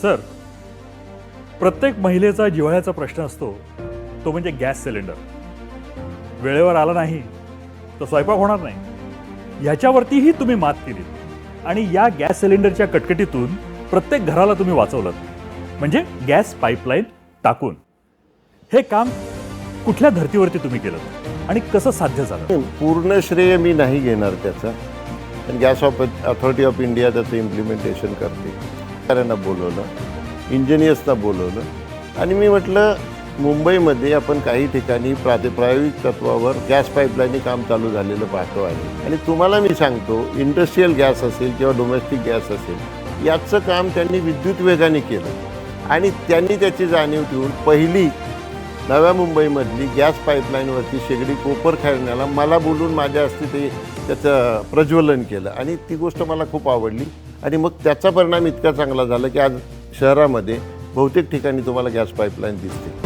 Sir, प्रत्येक महिलेचा जिव्हाळ्याचा प्रश्न असतो तो म्हणजे गॅस सिलेंडर. वेळेवर आला नाही तर स्वयंपाक होणार नाही. ह्याच्यावरतीही तुम्ही मात केली आणि या गॅस सिलेंडरच्या कटकटीतून प्रत्येक घराला तुम्ही वाचवलं, म्हणजे गॅस पाईपलाईन टाकून. हे काम कुठल्या धर्तीवरती तुम्ही केलं आणि कसं साध्य झालं? पूर्ण श्रेय मी नाही घेणार त्याचा, पण गॅस अथॉरिटी ऑफ इंडिया त्याचं इम्प्लिमेंटेशन करते. त्यांना बोलवलं, इंजिनियर्सना बोलवलं आणि मी म्हटलं मुंबईमध्ये आपण काही ठिकाणी प्रायोगिक तत्वावर गॅस पाईपलाईनने काम चालू झालेलं पाहतो आहे. आणि तुम्हाला मी सांगतो, इंडस्ट्रीयल गॅस असेल किंवा डोमेस्टिक गॅस असेल, याचं काम त्यांनी विद्युत वेगाने केलं आणि त्यांनी त्याची जाणीव ठेवून पहिली नव्या मुंबईमधली गॅस पाईपलाईनवरती शेगडी कोपर खेळण्याला मला बोलून माझ्या हस्ते ते त्याचं प्रज्वलन केलं आणि ती गोष्ट मला खूप आवडली. आणि मग त्याचा परिणाम इतका चांगला झाला की आज शहरामध्ये बहुतेक ठिकाणी तुम्हाला गॅस पाईपलाईन दिसते.